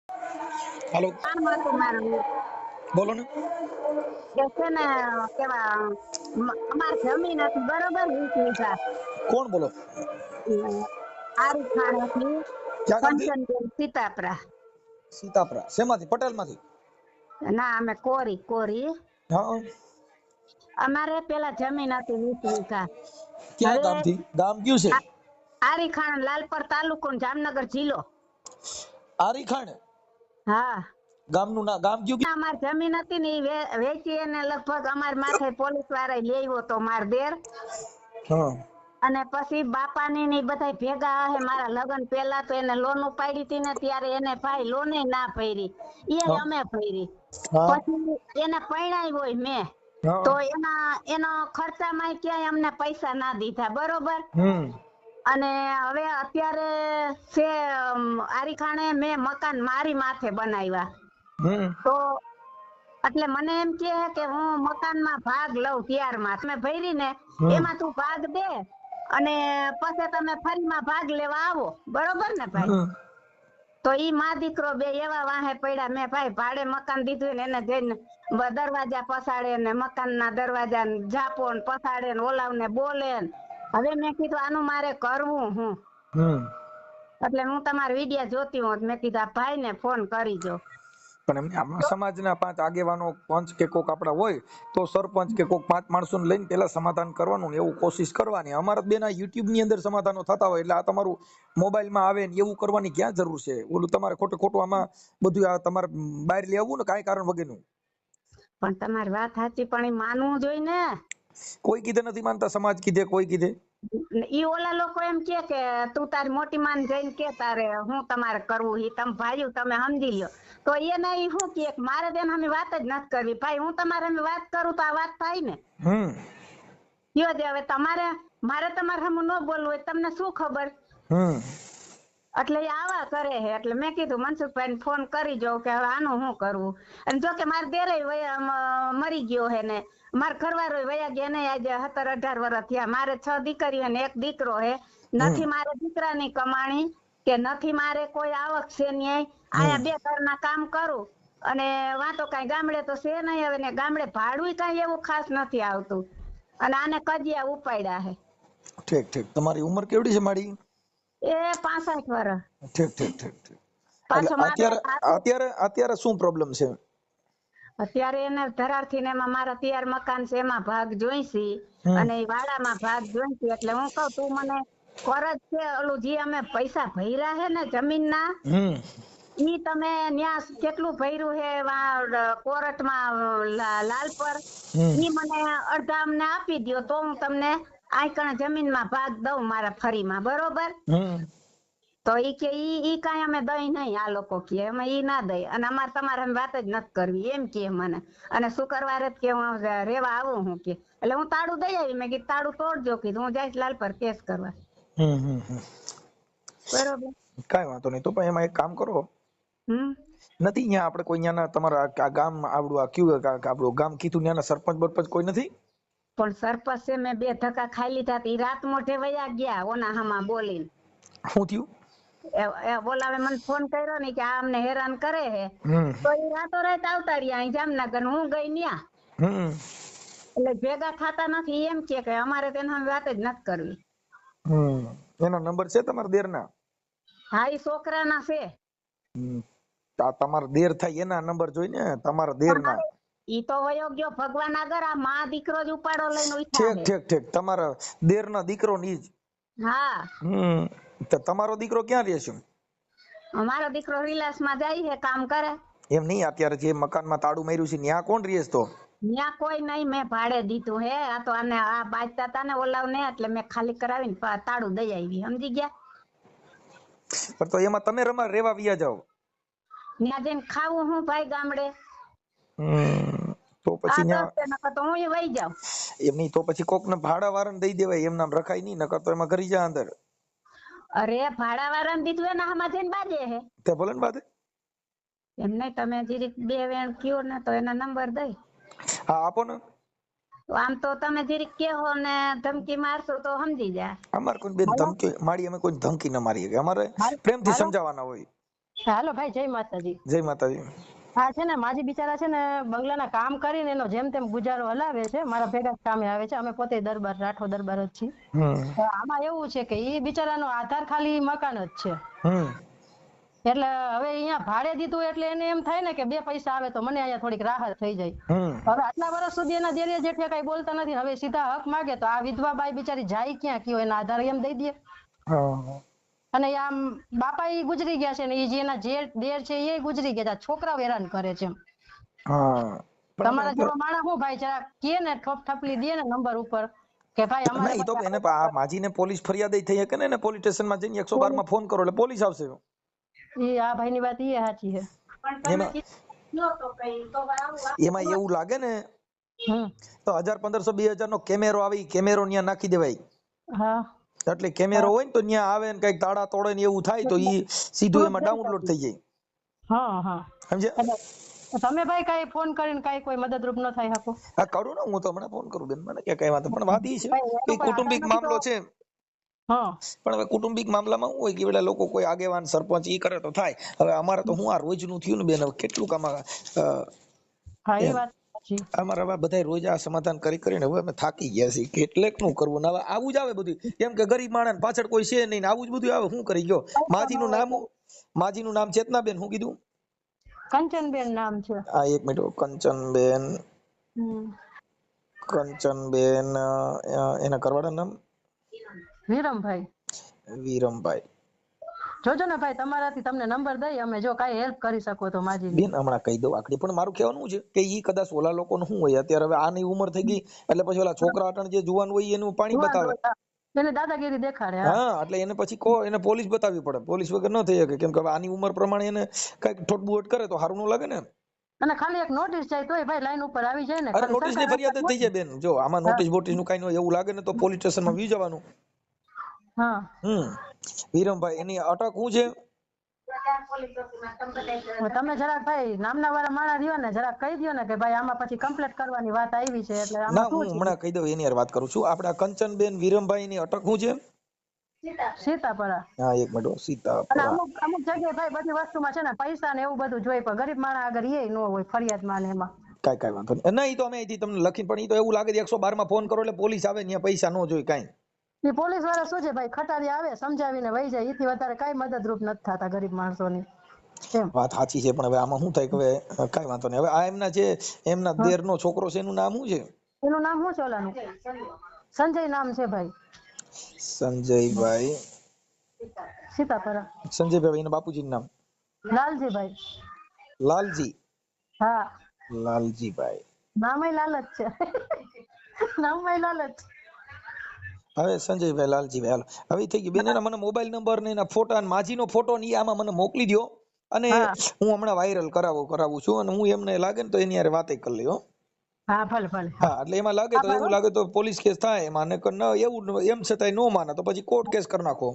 હાલો, કામ હતું મારું. બોલો ને. એ છે ને કેવા અમારે જમીન હતી બરોબર 20 વીઘા. કોણ બોલો? આરી ખાણેથી ક્યાં ગામથી? કંચનબેન સીતાપરા. સીતાપરા. શેમાંથી? પટેલ માંથી? ના, અમે કોરી કોરી. હા. અમારે પેલા જમીન હતી 20 વીઘા. ક્યાં હવે ગામથી? ગામ કયું છે? આરી ખાણ, લાલપર તાલુકો ને જામનગર જિલ્લો. આરીખાણ. હા. ગામનું ગામ કયું? અમાર જમીન હતી ને એ વેચી એને લગભગ અમાર માથે પોલીસ વાળા લઈ આવ્યો તો માર દેર. હા. અને પછી બાપાની ને બધા ભેગા હે મારા લગ્ન પેલા તો એને લોન ઉપાડી હતી ને ત્યારે એને ભાઈ લોને ના ભરી. એ હા અમે ભરી. હા પછી એને પરણાઈ હોય મેં. હા. તો એનો ખર્ચામાં ક્યાંય અમને પૈસા ના દીધા બરોબર. અને હવે અત્યારે છે આરીખાણે મેં મકાન મારી માથે બનાવ્યા. તો એટલે મને એમ કે હું મકાનમાં ભાગ લઉં ત્યારમાં તમે ભરી ને એમાં તું ભાગ દે અને પછી તમે ફરીમાં ભાગ લેવા આવો બરોબર ને ભાઈ. તો ઈ માં દીકરો બે એવા વાહે પડ્યા. મેં ભાઈ ભાડે મકાન દીધું ને એને જઈને દરવાજા પસાડે ને મકાન ના દરવાજા ઝાપો ને પસાડે ને ઓલાવને બોલે. હવે મેં કીધું આનું મારે કરવું હું. એટલે હું તમારા વિડિયા જોતી હોત મેં કીધું આ ભાઈ ને ફોન કરી જો. પણ એમને આપણા સમાજના 5 આગેવાનો પંચ કે કોક આપડા હોય તો સરપંચ કે કોક 5 માણસોને લઈને પેલા સમાધાન કરવાનું ને એવું કોશિશ કરવાની. અમારા બેના યુટ્યુબ ની અંદર સમાધાનો થતા હોય એટલે આ તમારું મોબાઈલમાં આવે ને એવું કરવાની ક્યાં જરૂર છે? ઓલું તમારે ખોટું આમાં બધું આ તમારે બહાર લઈ આવવું ને કાંઈ કારણ વગરનું. પણ તમારી વાત સાચી પણ એ માનવું જોઈએ ને. કોઈ કીધે નથી માનતા? સમાજ કીધે? કોઈ કીધે? ઈ ઓલા લોકો એમ કે તું તારી મોટી માન જઈને કે તારે હું તમારે કરવું ઈ તમે ભાઈઓ તમે સમજી લ્યો. તો એને ઈ શું કે મારે તેના અમે વાત જ નથી કરવી. ભાઈ હું તમારે અમે વાત કરું તો આ વાત થાય ને. કયો દે હવે તમારે મારે તમારે સામે ન બોલવું હોય તમને શું ખબર? એટલે એ આવા કરે છે. એટલે મેં કીધું મનસુખભાઈ ને ફોન કરી જો કે હવે આનું શું કરવું. અને જો કે મારા દેરે મરી ગયો હે ને મારા ઘરવાળો વયા ગયા ને આજે 17-18 વર્ષ થયા. મારે 6 દીકરીઓ ને 1 દીકરો હે. નથી મારે દીકરાની કમાણી કે નથી મારે કોઈ આવક છે ન્યાય. આયા 2 ઘરના કામ કરું અને વાતો કઈ ગામડે તો છે નહીં. હવે ને ગામડે ભાડું કઈ એવું ખાસ નથી આવતું. અને આને કજિયા ઉપાડ્યા હે. ઠીક ઠીક. તમારી ઉંમર કેવડી છે માડી? એ 65 વર્ષ. ઠીક ઠીક ઠીક ઠીક. એટલે પાછો મારે અત્યારે શું પ્રોબ્લેમ છે? અત્યારે એને ધરારથી ને એમાં મારા તૈયાર મકાન છે એમાં ભાગ જોઈશી અને વાડામાં ભાગ જોઈશી. એટલે હું કઉ તું મને કરજ છે ઓલું જે અમે પૈસા ભર્યા હે ને જમીનના ઈ તમે ન્યા કેટલું ભર્યું હે કોર્ટમાં લાલપર ઈ મને અડધા અમને આપી દ્યો તો હું તમને આઈકણ જમીનમાં ભાગ દઉં મારા ફરીમાં બરોબર. તો ઈ કે ઈ કાંઈ અમે દઈ નહીં. આ લોકો કે અમે ઈ ના દઈ અને અમારે તમારે અમે વાત જ નથી કરવી એમ કે મને. અને શુક્રવારે જ કે હું રેવા આવું હું કે. એટલે હું તાળું દઈ આવી. મેં કીધું તાળું તોડજો કીધું હું જઈશ લાલ પર કેસ કરવા. બરોબર. કાંઈ વાંધો નહીં. તો પણ એમાં એક કામ કરો. નથી અહીંયા આપણે કોઈ ન્યાના તમારા આ ગામ આવડું આ કયું આપણું ગામ કીધું ન્યાના સરપંચ બરપંચ કોઈ નથી? પણ સરપંચ છે મેં 2 ધક્કા ખાઈ લીધા. ઈ રાત મોઢે વયા ગયા ઓના હામાં બોલીને. શું થયું? બોલાવે મને ફોન કર્યો ને કે આ અમને હેરાન કરે હે. તો એ રાતોરાત આવતા રહ્યા અહીં જામનગર. હું ગઈ ન્યા. એટલે ભેગા થતા નથી. એમ કે અમારે તેના વાત જ નથી કરવી. એનો નંબર છે તમારા દેરના? હા ઈ છોકરાના છે. તમારા દેર થાય એના નંબર જોઈને તમારા દેરના. ઈ તો વયો ગયો ભગવાન આગળ. આ માં દીકરો જ ઉપાડો લઈને ઉઠા ઠીક છે. ઠીક ઠીક. તમારા દેરના દીકરો ની જ? હા. તો તમારો દીકરો ક્યાં રહે છે? મારો દીકરો વિલાસમાં જાય છે કામ કરે. એમ નહીં, અત્યારે જે મકાનમાં તાળું માર્યું છે ત્યાં કોણ રહે છે તો? ત્યાં કોઈ નહીં. મેં ભાડે દીધું હે. આ તો આને આ બાજતા હતા ને ઓલાવ ને એટલે મેં ખાલી કરાવીને તાળું દઈ આવી. સમજી ગયા? પણ તો એમાં તમે રેવા વ્યા જાવ. ત્યાં જઈને ખાવું હું ભાઈ ગામડે. તો પછી તો હું વહી જાઉં. એમ નહીં તો પછી કોક ને ભાડા વાળાને દઈ દેવાય. એમ નામ રખાય નહીં. નકર તો એમાં કરી જા અંદર. અરે ભાડા વાળાને દીધું એના હામાં જઈને બાજે હે. તે ભલે ને બાદ એમ નહીં તમે જીરીક 2 વેણ કયો ને તો એના નંબર દઈ. હા આપો ને. આમ તો તમે જીરીક કહો ને ધમકી મારશો તો સમજી જાય. અમારે કોઈ બેન ધમકી મારી અમે કોઈ ધમકી ન મારી. અમારે પ્રેમથી સમજાવવાના હોય. હાલો ભાઈ, જય માતાજી. જય માતાજી. હા છે ને, માજી બિચારા છે ને બંગલાના કામ કરીને એનો જેમ તેમ ગુજારો હલાવે છે, મારા ભેગા જ કામે આવે છે. અમે પોતે દરબાર રાઠોડ દરબાર જ છીએ. હમ તો આમાં એવું છે કે ઈ બિચારાનો આધાર ખાલી મકાન જ છે. હમ એટલે હવે અહીંયા ભાડે દીધું એટલે એને એમ થાય ને કે 2 પૈસા આવે તો મને અહીંયા થોડીક રાહત થઈ જાય. હમ હવે આટલા વર્ષ સુધી એના દેરિયા જેઠિયા કઈ બોલતા નથી, હવે સીધા હક માગે તો આ વિધવા બાઈ બિચારી જાય ક્યાં, કયો એના આધાર એમ દઈ દે. હા અને આમ બાપા ઈ ગુજરી ગયા છે ને ઈ જે એના દેર છે એ ગુજરી ગયા છે. આ છોકરાઓ હેરાન કરે છે. હા પણ અમે તમારા જેવા માણસ હું ભાઈ જરા કે ને ઠોપ ઠપલી દે ને નંબર ઉપર કે ભાઈ ના અમારે ઈ તો એને આ માજીને પોલીસ ફરિયાદ થઈ શકે ને, પોલીસ સ્ટેશનમાં જઈને 112 માં ફોન કરો એટલે પોલીસ આવશે. ઈ આ ભાઈની વાત ઈ સાચી છે. એમાં એમાં એવું લાગે ને તો 1000 1500 2000 નો કેમેરો આવે, કેમેરો ન્યા નાખી દેવાય. હા એટલે કેમેરો હોય ને તો ન્યા આવે ને કઈક તાળા તોડે ને એવું થાય તો ઈ સીધું એમાં ડાઉનલોડ થઈ જાય. હા હા સમજ્યા? તમે ભાઈ કઈ ફોન કરીને કઈ કોઈ મદદરૂપ ન થાય શકો? હા કરું ને, હું તો હમણાં ફોન કરું બેન, મને કે કઈ વાંધો. પણ વાત ઈ છે કે કુટુંબિક મામલો છે. હા પણ હવે કુટુંબિક મામલામાં શું હોય કે પેલા લોકો કોઈ આગેવાન સરપંચ ઈ કરે તો થાય. હવે અમારે તો હું આ રોજનું થયું ને બેન, હવે કેટલું કામ હા એ વાત સાચી. અમારે હવે બધા રોજ આ સમાધાન કરી કરીને હવે અમે થાકી ગયા છીએ. કેટલેક નું કરવું ને હવે આવું જ આવે બધું. કેમ કે ગરીબ માણસ પાછળ કોઈ છે નહીં ને આવું જ બધું આવે. શું કરી ગયો? માજીનું નામ ચેતનાબેન. શું કીધું? કંચનબેન નામ છે. આ એક મિનિટ. કંચનબેન. કંચનબેન એના કરવાના નામ વિરમભાઈ. વિરમભાઈ. જોજો ને ભાઈ, તમારાથી તમને નંબર દઈ અમે જો કાઈ હેલ્પ કરી શકો તો માજીની. બેન હમણાં કહી દઉં આખડી. પણ મારું કહેવાનું છે કે ઈ કદાચ ઓલા લોકોનું શું હોય અત્યારે હવે આની ઉંમર થઈ ગઈ એટલે પછી ઓલા છોકરા અટણ જે જુવાન હોય એનું પાણી બતાવે. એને દાદાગીરી દેખાડે. હા એટલે એને પછી એને પોલીસ બતાવવી પડે. પોલીસ વગર ન થઈ શકે. કેમ કે હવે આની ઉંમર પ્રમાણે એને કઈક ઠોટબુટ કરે તો સારું ન લાગે ને. અને ખાલી એક નોટિસ જાય તોય ભાઈ લાઈન ઉપર આવી જાય ને. અરે નોટિસ ની ફરિયાદ જ થઈ જાય બેન. જો આમાં નોટિસ બોટિસ નું કઈ ન એવું લાગે ને તો પોલીસ સ્ટેશન માં વી જવાનું. હા વિરમભાઈ એની અટક શું છે? તમે જરાક ભાઈ નામના વાળા માણસ રહ્યો ને, જરાક કહી દો ને કે ભાઈ આમાં પછી કમ્પ્લીટ કરવાની વાત આવી છે એટલે ના આમાં હું શું હમણાં કહી દઉં એની યાર વાત કરું છું. આપડા કંચનબેન વિરમભાઈ ની અટક શું છે? સીતાપરા. હા એક મિનિટ. અને સીતાપરા. અમુક જગ્યાએ ભાઈ બધી વસ્તુમાં છે ને પૈસા ને એવું બધું જોઈએ, પણ ગરીબ માણસ આગળ એ ન હોય ફરિયાદમાં ને એમાં. કઈ વાંધો નહીં. ના ઈ તો અમે અહીંથી તમને લખી, પણ ઈ તો એવું લાગે છે 112 માં ફોન કરો એટલે પોલીસ આવે ને પૈસા ન જોઈ કાંઈ. એ પોલીસ વાળા શું છે ભાઈ, ખટારી આવે સમજાવીને વહી જાય. એથી વધારે કઈ મદદરૂપ નથી થતા ગરીબ માણસોની. વાત સાચી છે પણ હવે આમાં શું થાય કે હવે કઈ વાંધો નહીં. હવે આ એમના જે એમના દેર નો છોકરો છે એનું નામ શું છે? એનું નામ શું છે ઓલાનું? સંજય નામ છે ભાઈ. સંજયભાઈ. સીતાપરા. સંજયભાઈ એના બાપુજીનું નામ? લાલજીભાઈ. લાલજી. હા લાલજીભાઈ. નામય લાલ જ છે. નામય લાલ જ. હવે સંજયભાઈ લાલજીભાઈ. હાલો હવે થઈ ગયું બેન. એના મને મોબાઈલ નંબર ને એના ફોટા અને માજીનો ફોટો ને આમાં મને મોકલી દો અને હું હમણાં વાયરલ કરાવું છું અને હું એમને લાગે ને તો એની યાર વાતે કરી લઈ. હા ભલે ભલે. હા એટલે એમાં લાગે તો એવું લાગે તો પોલીસ કેસ થાય એમાં, ને એવું એમ છતાંય નો માને તો પછી કોર્ટ કેસ કરી નાખો.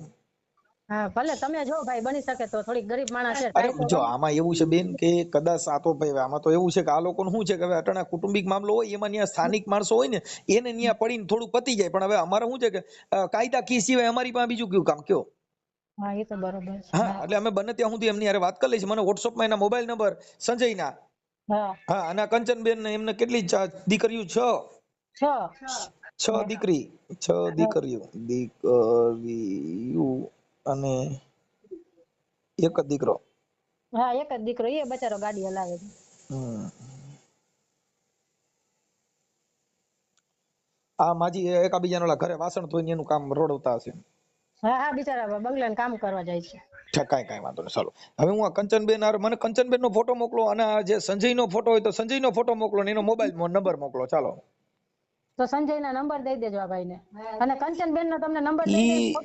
હા ભલે તમે જો ભાઈ બની શકે તો થોડીક ગરીબ માણસ છે. અરે જો આમાં એવું છે બેન કે કદાચ આ તો ભાઈ આમાં તો એવું છે કે આ લોકોનું શું છે કે હવે અટાણા કુટુંબિક મામલો હોય એમાં ત્યાં સ્થાનિક માણસો હોય ને એને ત્યાં પડીને થોડું પતી જાય. પણ હવે અમારે શું છે કે કાયદા કી સિવાય અમારી પાસે બીજું કયું કામ કયો? હા એ તો બરોબર છે. હા એટલે અમે બને ત્યાં સુધી એમની હારે વાત કરી લઈશ. મને વોટ્સઅપમાં એના મોબાઈલ નંબર સંજયના. હા અને કંચનબેન ને એમને કેટલી દીકરીઓ? 6 દીકરી 6 દીકરીઓ અને એક જ દીકરો. હા એક જ દીકરો. એ બચારો ગાડી હલાવે છે. આ માજી એકાબીજાના ઘરે વાસણ ધોઈને એનું કામ રોડવતા હશે. હા બિચારા બંગલાને કામ કરવા જાય છે. કાંઈ વાંધો નહીં. ચાલો હવે હું આ કંચનબેન મને કંચનબેન નો ફોટો મોકલો અને આ જે સંજય નો ફોટો હોય તો સંજય નો ફોટો મોકલો ને એનો મોબાઈલ નંબર મોકલો. ચાલો તો સંજયના નંબર દઈ દેજો આ ભાઈને. અને કંચનબેન નો તમને નંબર દઈ દઈશ.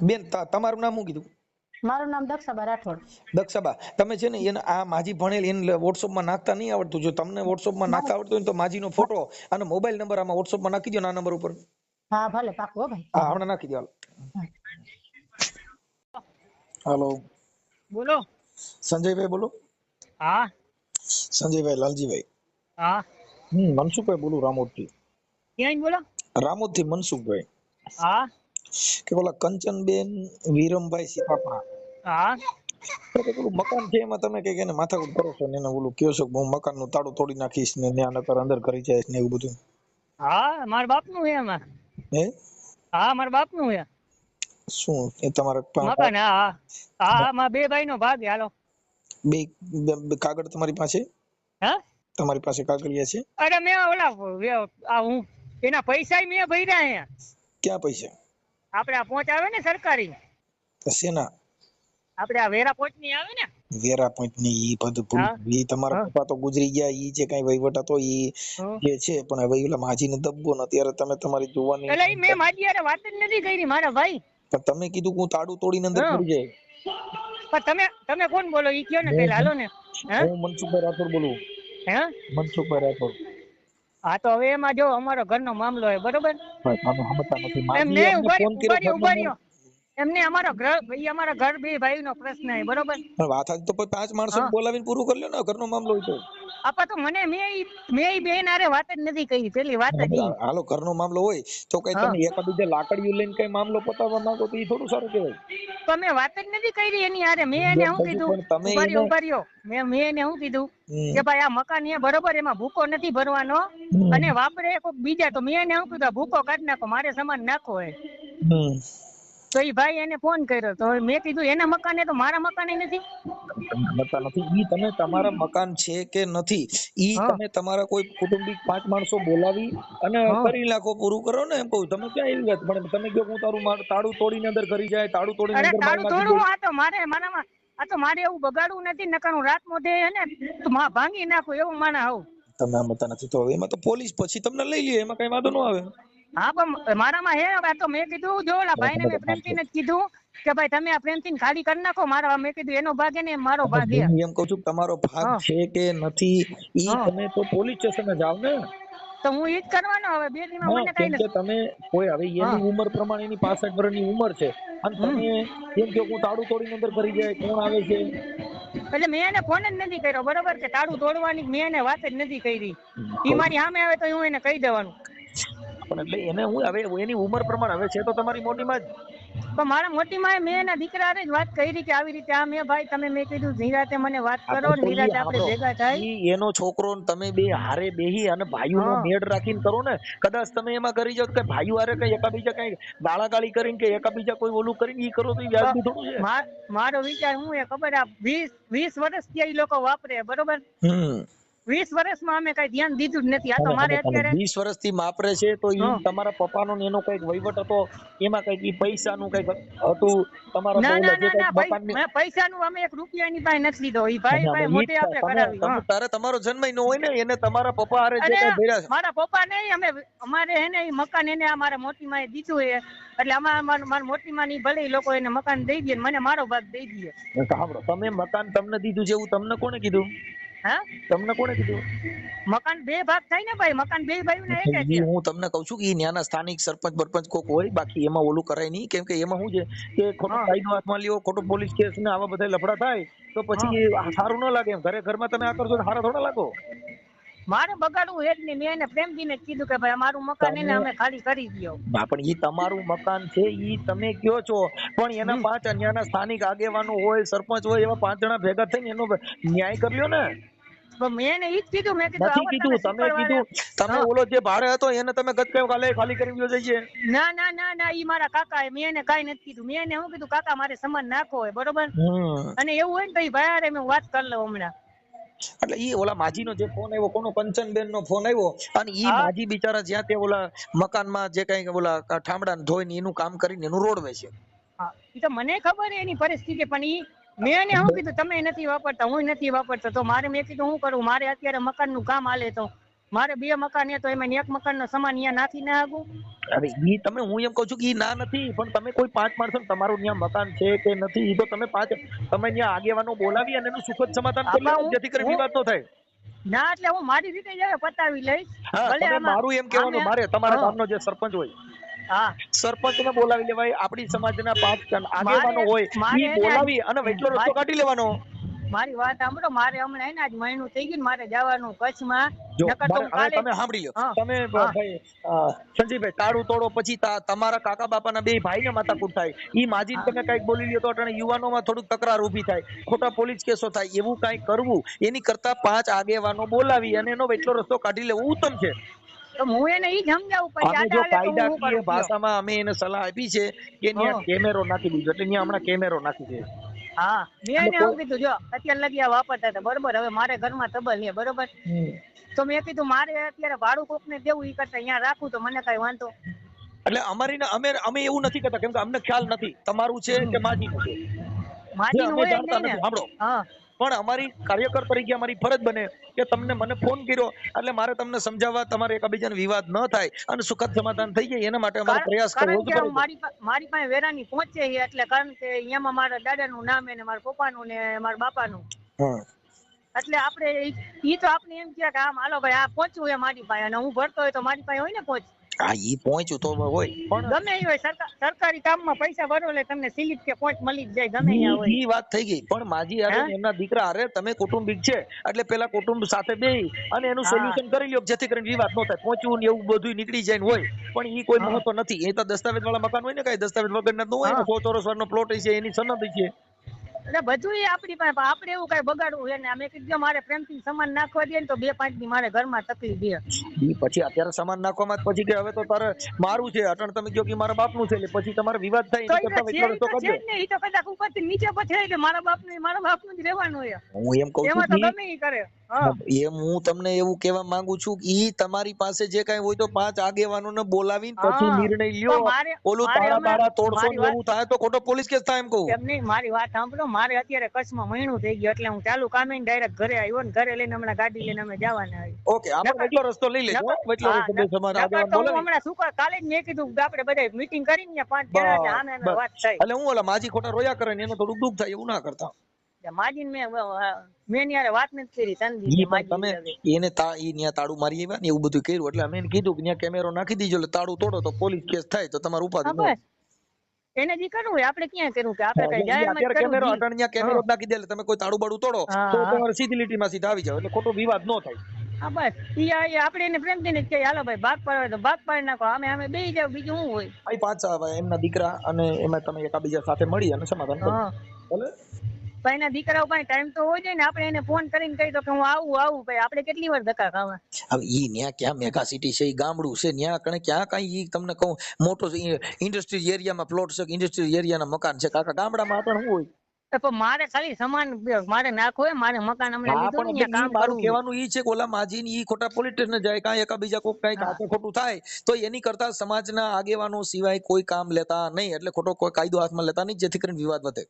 બેન તમારું નામ શું કીધું? મારું નામ દક્ષાબા રાઠોડ. દક્ષાબા. તમે છે ને એને આ માજી ભણેલ એને WhatsApp માં નાખતા નહીં આવડતું. જો તમને WhatsApp માં નાખતા આવડતું હોય તો માજીનો ફોટો અને મોબાઈલ નંબર આમાં WhatsApp માં નાખી દો આ નંબર ઉપર. હા ભલે પાકું હો ભાઈ. હા હમણાં નાખી દો. હાલો બોલો. સંજયભાઈ બોલો. હા સંજયભાઈ લાલજીભાઈ. હા મનસુખભાઈ બોલું રામોદથી. ક્યાં બોલો? રામોદથી મનસુખભાઈ. હા કે બોલા કંચનબેન વિરમભાઈ સીતાપરા. હા પેલું મકાન છે એમાં તમે કઈક એને માથાકૂટ કરો છો ને એને ઓલું કયો છો કે હું મકાનનું તાળું તોડી નાખીશ ને ત્યાં નકર અંદર કરી જઈશ ને એવું બધું? હા મારા બાપનું છે એમાં. હે હા મારા બાપનું છે શું એ તમારા મકાન. હા હા હા મારા બે ભાઈનો ભાગ છે. હાલો. બે કાગળ તમારી પાસે? હા તમારી પાસે કાગળિયા છે? અરે મેં ઓલા હું એના પૈસા મેં ભર્યા છે. ક્યાં પૈસા? આપણે આ પહોંચ આવે ને સરકારી, શેના? આપણે આ વેરા પહોંચ ની આવે ને. વેરા પોઈન્ટ ની ઈ બધું ભૂલ. હા ઈ તમારા હા પપ્પા તો ગુજરી ગયા, ઈ જે કઈ વહીવટ હતો ઈ હા. જે છે, પણ હવે ઓલા માજીને દબ્બો ને અત્યારે તમે તમારી જોવાની. એટલે ઈ મેં મારી હારે વાત જ નથી કરી મારા ભાઈ. પણ તમે કીધું કે હું તાળું તોડીને અંદર હા. કરી જાય. પણ તમે કોણ બોલો ઈ કયો ને પેલા હાલો ને. હે હું મનસુખભાઈ રાઠોડ બોલું. હે મનસુખભાઈ રાઠોડ. હા તો હવે એમાં જો અમારો ઘરનો મામલો હોય બરોબર. ભાઈ તમે સમજતા નથી. એમ માજીએ નહીં અમને ફોન કર્યો ઉભા ઘરનો રહ્યો. એમને અમારા ઘર બે ભાઈનો પ્રશ્ન છે બરોબર. પણ વાત આજ તો પછી 5 માણસો હા બોલાવીને પૂરું કરી લ્યો ને ઘરનો મામલો હોય તો. આપા તો મને મેં બેન હારે વાત જ નથી કરી. પેલી વાત જ ઈ. હાલો ઘરનો મામલો હોય તો કઈ હા તમે એકાબીજા લાકડીઓ લઈને કઈ મામલો પતાવવા માંગો તો એ થોડું સારું કહેવાય. તો મેં વાત જ નથી કરી એની હારે. મેં એને શું કીધું, પણ તમે ઉભા રહ્યો. મેં એને શું કીધું કે ભાઈ આ મકાન છે બરોબર, એમાં ભૂકો નથી ભરવાનો અને વાપરે કોઈક બીજા. તો મેં એને શું કીધું ભૂકો કાઢી નાખો, મારે સામાન નાખો હે. તો એ ભાઈ એને ફોન કર્યો તો મેં કીધું એના મકાને તો મારા મકાને નથી. સમજતા નથી. ઈ તમે તમારા મકાન છે કે નથી ઈ હા તમે તમારા કોઈ કુટુંબિક 5 માણસો બોલાવી અને હા કરી નાખો, પૂરું કરો ને. એમ કહું તમે ક્યાં એવી વાત. પણ તમે કહો હું તારું તાળું તોડીને અંદર કરી જાય, તાળું તોડીને અરે અંદર મારી તાળું નાખી થોડું. દઉં. આ તો મારે એવું બગાડવું નથી. નકર હું રાત મોઢે હે ને તો ભાંગી નાખું એવું માના હોઉં. તમે સમજતા નથી. તો એમાં તો પોલીસ પછી તમને લઈ લે, એમાં કઈ વાંધો ન આવે. હા પણ મારામાં હે. હવે તો મેં કીધું જો ઓલા ભાઈને મેં પ્રેમથી જ કીધું કે ભાઈ તમે આ પ્રેમથી ખાલી કરી નાખો. મારા મેં કીધું એનો ભાગ ને મારો ભાગ હે. હું એમ કહું છું કે તમારો ભાગ હા છે કે નથી ઈ હા તમે તો પોલીસ સ્ટેશને જાવ ને. તો હું ઈ જ કરવાનો હવે. 2 દીમાં હા મને કઈ કેમ કે નથી. તમે કોઈ હવે હા એની ઉંમર પ્રમાણે એની 65 વર્ષની ઉંમર છે અને તમે એમ કહો હું તાળું તોડીને અંદર કરી જાય, કોણ આવે છે? એટલે મેં એને ફોન જ નથી કર્યો બરોબર કે તાળું તોડવાની. મેં એને વાત જ નથી કરી. ઈ મારી સામે આવે તો હું એને કહી દેવાનું. પણ એટલે એને હું હવે એની ઉંમર પ્રમાણે હવે છે તો તમારી મોટી માં જ. પણ મારા મોટી માએ મેં એના દીકરાને જ વાત કરી કે આવી રીતે આ મેં ભાઈ તમે મેં કીધું નિરાતે મને વાત કરો, તો ઈ નિરાતે આપણે સાંભળો, ભેગા થાય. ઈ એનો છોકરો ને તમે બે હારે બેહી અને ભાઈઓનો હા મેળ રાખીને કરો ને. કદાચ તમે એમાં કરી જાવ કે ભાઈઓ હારે કઈ એકાબીજા કઈ ગાળાગાળી કરીને કે એકાબીજા કોઈ ઓલું કરીને ઈ કરો તો ઈ વ્યાજબી થોડું છે. મારો વિચાર હું એ ખબર, આ 20 વર્ષથી એ લોકો વાપરે બરોબર. 20 વર્ષમાં અમે કઈ ધ્યાન દીધું જ નથી. આ તો મારે અત્યારે 20 વર્ષથી વાપરે છે તો ઈ હા. તમારા પપ્પાનો ને એનો કઈક વહીવટ હતો, એમાં કઈક ઈ પૈસાનું કઈક હતું તમારા ના ઓલા ના જે ના કઈક ના મકાનની. મેં પૈસાનું અમે 1 રૂપિયાની પાસે નથી લીધો. ઈ ભાઈ અને ઈ મોટે આપણે કરાવી. તમે તારે તમારો જન્મ ન હોય ને એને તમારા પપ્પા હારે જે અને કઈ ભર્યા છે. મારા પપ્પા નહીં, અમારે હે ને ઈ મકાન એને આ મારા મોટી માએ દીધું છે. એટલે મારા મોટી માં ની ભલે ઈ લોકો એને મકાન દઈ દે, મને મારો ભાગ દઈ દે. સાંભળો, તમે મકાન તમને દીધું છે એવું તમને કોણે કીધું? હા તમને કોણે કીધું? મકાન 2 ભાગ થાય ને ભાઈ. મકાન 2 ભાઈઓને એક જ ઈ છે. હું તમને કઉ છું કે ઈ ન્યાના સ્થાનિક સરપંચ બરપંચ કોક હોય, બાકી એમાં ઓલું કરાય નહીં. કેમ કે એમાં શું છે કે ખોટો હા કાયદો હાથમાં લ્યો, ખોટો પોલીસ કેસ ને આવા બધા લફડા થાય તો હા પછી સારું ન લાગે. એમ ઘરમાં તમે આ કરશો તો સારા થોડા લાગો. મારે બગાડવું જ નહીં. મેં એને પ્રેમથી જ કીધું કે ભાઈ અમારું મકાન એને તમે અમે ખાલી કરી દો. હા, પણ ઈ તમારું મકાન છે ઈ તમે કયો છો, પણ એના 5 અન્યના સ્થાનિક આગેવાનો હોય, સરપંચ હોય, એવા 5 જણા ભેગા થઈને એનો ન્યાય કરી લ્યો ને. તો મેં એને ઈ જ કીધું. મેં કીધું નથી આવો કીધું. તમે શુક્રવારે. કીધું તમે હા. ઓલો જે ભાડે હતો એને તમે ગતકાલ કાલે ખાલી કરી ગયો જઈએ. ના ના ના ના ઈ મારા કાકા. મેં એને કાઈ નથી કીધું. મેં એને શું કીધું કાકા મારે સામાન નાખો હોય બરોબર. અને એવું હોય ને તો ઈ ભાઈ હારે મેં વાત કરી લઉં હમણાં. એટલે ઈ ઓલા માજીનો જે ફોન આવ્યો, કોનો કંચનબેન નો ફોન આવ્યો, અને ઈ હા માજી બિચારા જ્યાં તે ઓલા મકાનમાં જે કઈ ઓલા ઠામડા ધોઈને એનું કામ કરીને એનું રોડવે છે. હા ઈ તો મને ખબર છે એની પરિસ્થિતિ. પણ ઈ મેં એને શું કીધું તમે નથી વાપરતા, હું નથી વાપરતો, તો મારે મેં કીધું શું કરું. મારે અત્યારે મકાનનું કામ હાલે તો મારે 2 મકાન છે તો એમાં 1 મકાનનો સામાન અહીંયા નાખી ના આગું. અરે ઈ તમે હું એમ કહું છું કે ઈ ના નથી, પણ તમે કોઈ 5 માણસો તમારું ત્યાં મકાન છે કે નથી ઈ તો તમે 5 તમે ત્યાં આગેવાનો બોલાવી અને એનું સુખદ સમાધાન કરી આમાં લો, જેથી કરીને વિવાદ ન થાય. ના એટલે હું મારી રીતે જ હવે પતાવી લઈશ. હા, ભલે તમે આમાં મારું એમ કહેવાનું, મારે તમારા ગામનો જે સરપંચ હોય, હા સરપંચને બોલાવી લેવાય. આપણી સમાજના 5 આગેવાનો મારે હોય ઈ એને બોલાવી અને વચલો રસ્તો કાઢી લેવાનો. મારી વાત સાંભળો, મારે હમણાં એને આજ મહિનું થઈ ગયું ને મારે જવાનું કચ્છમાં. જો નકર તો હું હવે કાલે તમે સાંભળી લો, હા તમે હા ભાઈ સંજયભાઈ તાળું તોડો પછી તમારા કાકા બાપાના બે ભાઈને માથાકૂટ થાય, ઈ માજીને તમે કઈક બોલી લ્યો તો અટાણે યુવાનોમાં થોડુંક તકરાર ઊભી થાય, ખોટા પોલીસ કેસો થાય, એવું કઈ કરવું એની કરતા 5 આગેવાનો બોલાવી અને એનો એટલો રસ્તો કાઢી લેવો ઉત્તમ છે. તો હું એને ઈ જ સમજાવું પછી અમે આડા જો હાલે તો હું શું કાયદાકીય કરું કયો? ભાષામાં અમે એને સલાહ આપી છે કે ત્યાં હા કેમેરો નાખી દીધો, એટલે ત્યાં હમણાં કેમેરો નાખી દે. હા મેં એટલે એને શું કીધું, જો અત્યારે લગી આ વાપરતા હતા બરોબર, હવે મારે ઘરમાં તબલ છે બરોબર, તો મેં કીધું મારે અત્યારે ભાડું કોકને દેવું ઈ કરતા અહીંયા રાખું તો મને કઈ વાંધો. એટલે અમે એવું નથી કરતા, કેમ કે અમને ખ્યાલ નથી તમારું છે કે માજીનું છે, જે માજીનું અમે હોય જ જાણતા નહીં ને. નથી. સાંભળો, હા પણ અમારી કાર્યકર તરીકે અમારી ફરજ બને કે તમને મને ફોન કર્યો એટલે મારે તમને સમજાવવા, તમારે એકબીજાનો વિવાદ ન થાય અને સુખદ સમાધાન થઈ જાય એના માટે અમારે પ્રયાસ કરવો કારણ જ કે પડે. મારી પાસે વેરાની પહોંચે છે એટલે, કારણ કે અહીંયામાં મારા દાદાનું નામ ને મારા પપ્પાનું ને મારા બાપાનું, હા એટલે આપણે ઈ તો આપણે એમ કહે કે આમ હાલો ભાઈ આ પહોંચવું છે મારી પાસે, અને હું ભરતો હોય તો મારી પાસે હોય ને પહોંચ. હા, ઈ પહોંચ્યું તો હોય, પણ ગમે એ હોય, સરકારી કામમાં પૈસા ભરો એટલે તમને સ્લીપ કે પહોંચ મળી જ જાય ગમે ત્યાં હોય. ઈ વાત થઈ ગઈ, પણ માજી હારે હે? ને એમના દીકરા હારે તમે કૌટુંબિક છે એટલે પેલા કૌટુંબ સાથે બેસી અને એનું હા સોલ્યુશન કરી લ્યો, જેથી કરીને વિવાદ ન થાય. પહોંચવું ને એવું બધું નીકળી જાય ને હોય, પણ ઈ કોઈ હા મહત્વ નથી. એ તો દસ્તાવેજ વાળા મકાન હોય ને, કઈ દસ્તાવેજ વગરના ન હોય ને, હા 100 ચોરસ વારનો પ્લોટ છે એની સનદ છે. એટલે બધું એ આપણી પાસે, પણ આપણે એવું કઈ બગાડવું છે ને. અમે કીધું જો મારે પ્રેમથી સમાન નાખવા દે ને તો 2-5 દી મારે ઘરમાં તકલીફ દે. ઈ પછી અત્યારે સમાન નાખવામાં જ પછી કે હવે તો તારે મારું છે, અટણ તમે કહો કે મારા બાપનું છે, એટલે પછી તમારે વિવાદ થાય, તો એની કરતા એટલો રસ્તો છે કરજો. જ ને, ઈ તો કદાચ ઉપરથી નીચે પછી એટલે મારા બાપનું જ રહેવાનું હોય. હું એમ કઉ છું એમાં તો કે ગમે ઈ કરે. હા એમ હું તમને એવું કહેવા માંગુ છું કે ઈ તમારી પાસે જે કઈ હોય તો 5 આગેવાનોને બોલાવીને પછી હા નિર્ણય તો લ્યો. મારે ઓલું મારે તાળા હમણાં બાળા તોડશો મારી ને વાત એવું થાય તો ખોટો પોલીસ કેસ થાય, એમ કહું. એમ નહીં, મારી વાત સાંભળો, મારે અત્યારે કચ્છમાં મહિનું થઈ ગયું એટલે હું ચાલુ કામે ડાયરેક્ટ ઘરે આવ્યો ને, ઘરે લઈને હમણાં ગાડી લઈને અમે જવાના આવી. ઓકે, આપણે એટલો રસ્તો લઈ લેજો, એટલો રસ્તો બે સમાન નકર આગેવાન તો હું બોલાવી. હમણાં શું કાલે જ મેં કીધું આપણે બધા મીટિંગ કરીને 5 જણા એટલે આમે અમે બસ વાત થઈ. એટલે હું ઓલા માજી ખોટા રોયા કરે ને એને થોડું દુઃખ થાય, એવું ના કરતા. માજીને મેં યારે વાત નથી કરી તનજી ઈ કે પણ તમે માજી એને ઈ ન્યા તાળું મારી આવ્યા ને એવું બધું કર્યું, એટલે અમે એને કીધું કે ન્યા કેમેરો નાખી દીજો, એટલે તાળું તોડો તો પોલીસ કેસ થાય તો તમારું ઉપાધિ હા ન હોય. બસ એને જે કરવું હોય આપણે ક્યાં કરવું, કે આપણે કઈ ઈ જાય એમ જ અત્યારે કરવું. કેમેરો અટણ ન્યા કેમેરો જ નાખી દે, એટલે તમે કોઈ તાળું બાળું તોડો તો હા તમારે સીધી લીટીમાં સીધા આવી જાવ, એટલે ખોટો વિવાદ ન થાય. હા બસ ઈ આપણે એને પ્રેમથી જ કહીએ હાલો ભાઈ ભાગ પાડો તો ભાગ પાડી નાખો, અમે બેસી જાવ, બીજું શું હોય. આ 5 એમના દીકરા અને એમાં તમે એકબીજા સાથે મળી અને સમાધાન કરો. હા ભલે પણ એના દીકરાઓ પાસે ટાઈમ તો હોય જાય ને, આપણે એને ફોન કરીને કહી દો કે હું આવું ભાઈ, આપણે કેટલી વાર ધક્કા ખાવા. હવે ઈ ન્યા ક્યાં મેગા સિટી છે, ઈ ગામડું છે, ન્યા કણે ક્યાં કઈ ઈ તમને કહું મોટો ઇન્ડસ્ટ્રીયલ એરિયામાં પ્લોટ છે, ઇન્ડસ્ટ્રીયલ એરિયાના મકાન છે, કાકા ગામડામાં આપણે શું હોય. પણ મારે ખાલી સમાન મારે નાખવું હોય, મારે મકાન હમણાં હા, લીધું પણ ને એટલે ત્યાં ઈ કામ મારું કરવું. કહેવાનું ઈ છે કે ઓલા માજી ને ઈ ખોટા પોલીસ સ્ટેશન જાય, કાંઈ એકબીજા કોક કઈ હા. કાચે ખોટું થાય તો એની કરતા સમાજના આગેવાનો સિવાય કોઈ કામ લેતા નહીં, એટલે ખોટો કોઈ કાયદો હાથમાં લેતા નહીં, જેથી કરીને વિવાદ વધે.